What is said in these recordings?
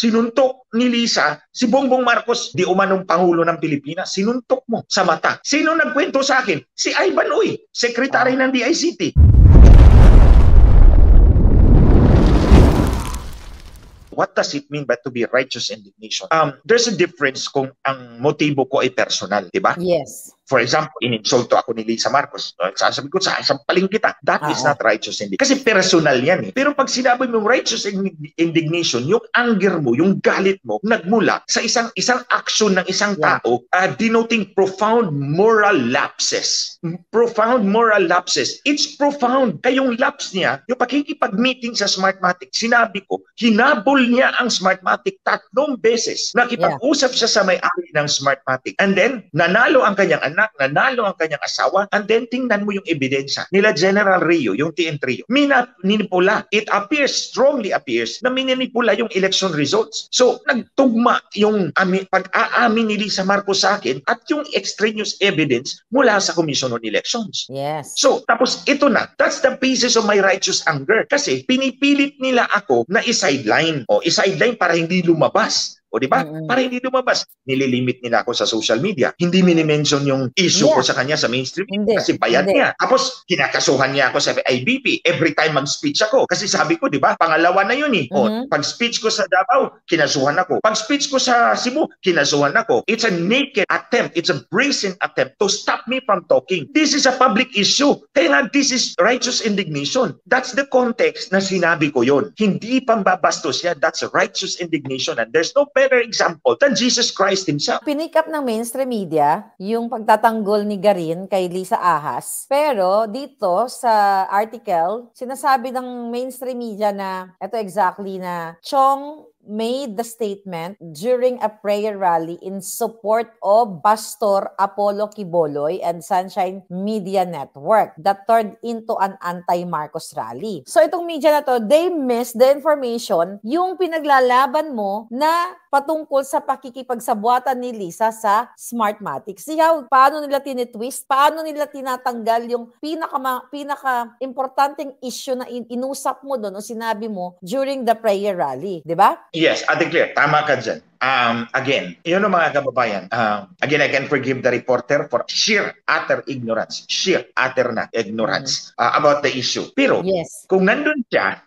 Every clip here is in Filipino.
sinuntok ni Lisa, si Bongbong Marcos, di umanong Pangulo ng Pilipinas, sinuntok mo sa mata. Sino nagkwento sa akin? Si Ivan Uy, Secretary ng DICT. What does it mean by to be righteous indignation? There's a difference kung ang motibo ko ay personal, di ba? Yes. For example, ininsulto ako ni Lisa Marcos. Sasabi ko, sasampaling kita. That is not righteous indignation. Kasi personal yan eh. Pero pag sinabi mong righteous indignation, yung anger mo, yung galit mo, nagmula sa isang action ng isang tao, denoting profound moral lapses. Profound moral lapses. It's profound. Kayong lapse niya, yung pakikipag-meeting sa Smartmatic, sinabi ko, hinabol niya ang Smartmatic 3 beses. Nakipag-usap siya sa may-ari ng Smartmatic. And then, nanalo ang kanyang anak, nanalo ang kanyang asawa, and then tingnan mo yung ebidensya nila General Rio, yung TN Rio. Minipula. It strongly appears na minipula yung election results. So, nagtugma yung pag-aamin ni Lisa Marcos sa akin at yung extraneous evidence mula sa Commission on Elections. Yes. So, tapos ito na. That's the basis of my righteous anger. Kasi pinipilit nila ako na i-sideline. O, i-sideline para hindi lumabas. O di ba? Para hindi lumabas. Nililimit nila ako sa social media. Hindi minimension yung issue ko sa kanya sa mainstream. Kasi bayad niya. Tapos, kinakasuhan niya ako sa IBP. Every time mag-speech ako. Kasi sabi ko, di ba? Pangalawa na yun eh. O, pag speech ko sa Davao, kinasuhan ako. Pag speech ko sa Cebu, kinasuhan ako. It's a naked attempt. It's a brazen attempt to stop me from talking. This is a public issue. Kaya nga, this is righteous indignation. That's the context na sinabi ko yun. Hindi pambabastos yan. That's a righteous indignation. And there's no better example than Jesus Christ himself. Pinick up ng mainstream media yung pagtatanggol ni Garin kay Lisa Ahas. Pero dito sa article, sinasabi ng mainstream media na ito exactly na Chong made the statement during a prayer rally in support of Pastor Apollo Quiboloy and Sunshine Media Network that turned into an anti-Marcos rally. So itong media na to, they missed the information yung pinaglalaban mo na patungkol sa pakikipagsabuatan ni Lisa sa Smartmatic. Siya, paano nila tinitwist, paano nila tinatanggal yung pinaka-importanting issue na inusap mo doon o sinabi mo during the prayer rally. Di ba? Yes, I declare. Tama ka dyan. Again, yun ang mga kababayan. Again, I can forgive the reporter for sheer utter ignorance. Sheer utter na ignorance about the issue. Pero, kung nandun siya,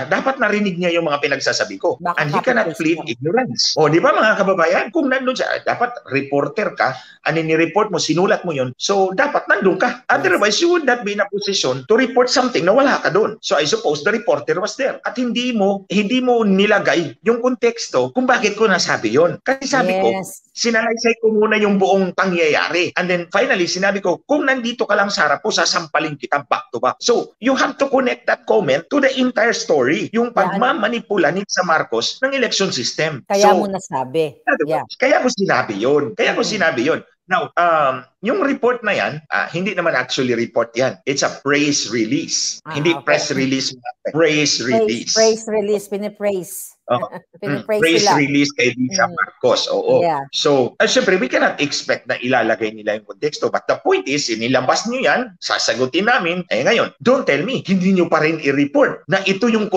dapat narinig niya yung mga pinagsasabi ko. And he cannot plead ignorance. O, di ba mga kababayan? Kung nandun siya, dapat reporter ka, ni-report mo, sinulat mo yun. So, dapat nandun ka. Otherwise, you would not be in a position to report something na wala ka doon. So, I suppose the reporter was there. At hindi mo nilagay yung konteksto kung bakit ko nasabi yun. Kasi sabi ko, sinalaysay ko muna yung buong pangyayari. And then, finally, sinabi ko, kung nandito ka lang sa harap ko, sasampalin kita back to back. So, you have to connect that comment to the entire story, yung pagmamanipula ni sa Marcos ng election system. Kaya mo nasabi. Kaya ko sinabi yun. Now, yung report na yan, hindi naman actually report yan. It's a praise release. Hindi press release. Praise release. Praise release. Pinipraise. Praise release kay Lisa Marcos. Oo. So, syempre, we cannot expect na ilalagay nila yung konteksto. But the point is, inilabas nyo yan, sasagutin namin. Ngayon, don't tell me, hindi nyo pa rin i-report na ito yung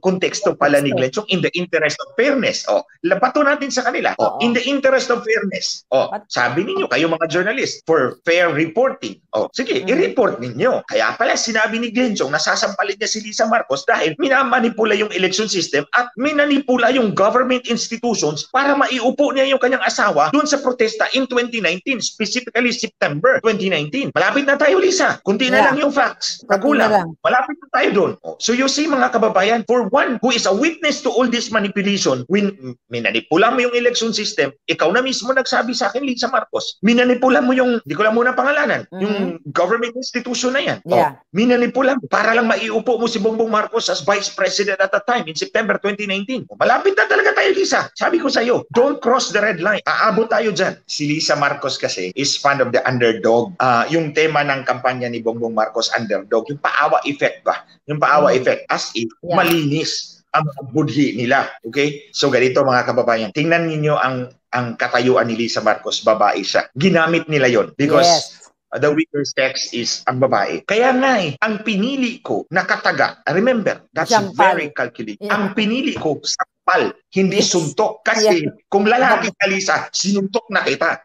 konteksto pala ni Glenn Chong in the interest of fairness. Labato natin sa kanila. In the interest of fairness. Sabi ninyo, kayo mga journalists, for fair reporting. Sige, i-report ninyo. Kaya pala sinabi ni Glenn Chong, nasasampalin niya si Lisa Marcos dahil minamanipula yung election system at manipula yung government institutions para maiupo niya yung kanyang asawa doon sa protesta in 2019, specifically September 2019. Malapit na tayo, Lisa. Kunti na lang yung facts. Kagulang. Malapit na tayo doon. So you see, mga kababayan, for one who is a witness to all this manipulation, when minanipula mo yung election system, ikaw na mismo nagsabi sa akin, Lisa Marcos, minanipula mo yung, di ko lang muna pangalanan, yung government institution na yan. Minanipula mo para lang maiupo mo si Bongbong Marcos as Vice President at that time in September 2019. Malapit na talaga tayo, Lisa. Sabi ko sa iyo, don't cross the red line. Aabot tayo dyan. Si Lisa Marcos kasi is fan of the underdog. Yung tema ng kampanya ni Bongbong Marcos, underdog. Yung paawa effect ba? Yung paawa effect as if malinis ang budhi nila. Okay? So ganito, mga kababayan. Tingnan niyo ang katayuan ni Lisa Marcos. Babae siya. Ginamit nila yon because the weaker sex is ang babae. Kaya nga ang pinili ko na kataga, remember, that's very calculated. Ang pinili ko sa sampal, hindi suntok. Kasi kung lalaki ka, Lisa, sinuntok na kita.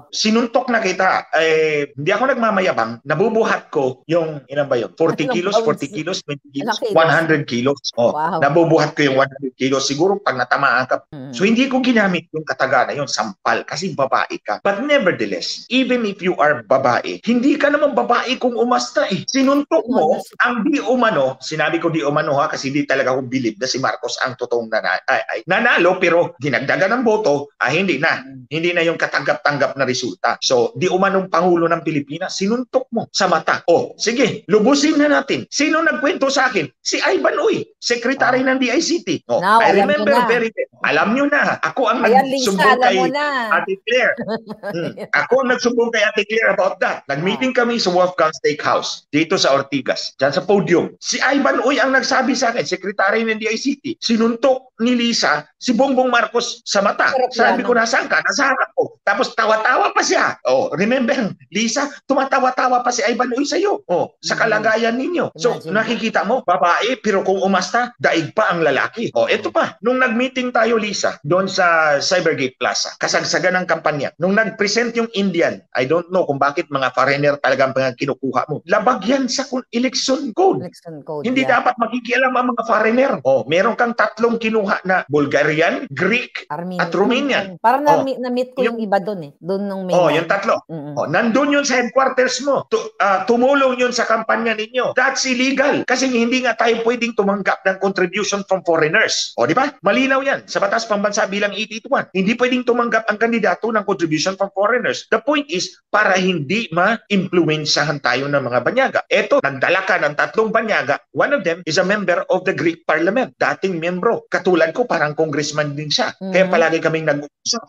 Sinuntok na kita. Hindi ako nagmamayabang. Nabubuhat ko yung, ilan ba yun? 40 kilos, 40 kilos, 20 kilos, 100 kilos. Nabubuhat ko yung 100 kilos. Siguro pag natamaan ka. So hindi ko ginamit yung kataga na yun, sampal, kasi babae ka. But nevertheless, even if you are babae, hindi ka naman babae kung umasta eh. Sinuntok mo ang di umano, sinabi ko di umano ha, kasi hindi talaga ako believe na si Marcos ang totoong nanalo, pero dinagdagan ng boto, hindi na yung katanggap-tanggap na resulta. So, di umanong Pangulo ng Pilipinas, sinuntok mo sa mata. Sige, lubusin na natin. Sino nagkwento sa akin? Si Ivan Uy, Secretary ng DICT. I remember very well. Alam nyo na, ako ang nagsumbong kay Ate Claire. Ako ang nagsumbong kay Ate Claire about that. Nag-meeting kami sa Wolfgang Steakhouse, dito sa Ortigas, dyan sa podium. Si Ivan Uy ang nagsabi sa akin, Secretary ng DICT, sinuntok ni Lisa si Bongbong Marcos sa mata. Sabi ko, nasaan ka? Nasa harap ko. Tapos tawa-tawa pa siya. Remember, Lisa, tumatawa-tawa pa si Ivan Uy sa'yo. Sa kalagayan ninyo. So, nakikita mo, babae, pero kung umasta, daig pa ang lalaki. Ito pa, nung nag-meeting tayo, Lisa, doon sa Cybergate Plaza, kasagsagan ng kampanya, nung nag-present yung Indian, I don't know kung bakit mga foreigner talagang kinukuha mo. Labag yan sa election code. Hindi dapat makikialam ang mga foreigner. Meron kang tatlong kinuha na Bulgarian, Greek, at Romanian. Parang na-meet ko yung iba doon eh. Doon nung may yung tatlo. Nandun yun sa headquarters mo. Tumulong yun sa kampanya ninyo. That's illegal. Kasi hindi nga tayo pwedeng tumanggap ng contribution from foreigners. Di ba? Malinaw yan. Sa Batas Pambansa bilang 881. Hindi pwedeng tumanggap ang kandidato ng contribution from foreigners. The point is, para hindi ma-influensyahan tayo ng mga banyaga. Eto, nagdala ka ng tatlong banyaga. One of them is a member of the Greek Parliament. Dating membro. Katulad ko, parang congressman din siya. Kaya palagi kaming nag-uusap.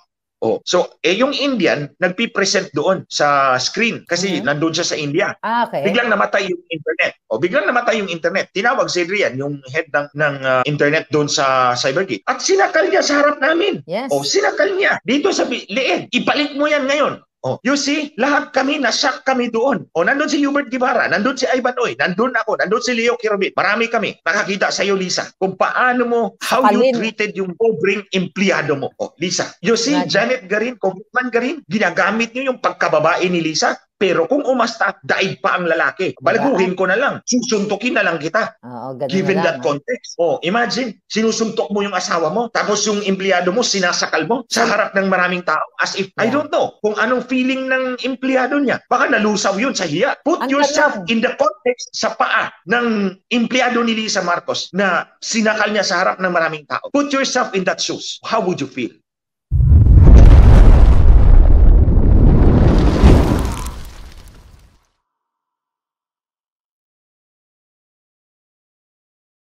So, yung Indian, nagpipresent doon sa screen kasi nandun siya sa India. Biglang namatay yung internet. Biglang namatay yung internet. Tinawag si Adrian, yung head ng internet doon sa Cybergate. At sinakal niya sa harap namin. Sinakal niya. Dito sa liig. Ibalik mo yan ngayon. You see, lahat kami, na-shock kami doon. Nandun si Hubert Guevara, nandun si Ivan Uy, nandun ako, nandun si Leo Kirobit. Marami kami. Nakakita sa iyo, Lisa, kung paano mo, how you treated yung pobreng empleyado mo. Lisa, you see, Janet Garin, Congressman Garin, ginagamit niyo yung pagkababae ni Lisa. Pero kung umasta, daig pa ang lalaki. Balaguhin ko na lang. Susuntukin na lang kita. Given that context. Imagine, sinusuntok mo yung asawa mo, tapos yung empleyado mo, sinasakal mo sa harap ng maraming tao. As if, I don't know, kung anong feeling ng empleyado niya. Baka nalusaw yun sa hiya. Put yourself in the context sa paa ng empleyado ni Lisa Marcos na sinakal niya sa harap ng maraming tao. Put yourself in that shoes. How would you feel?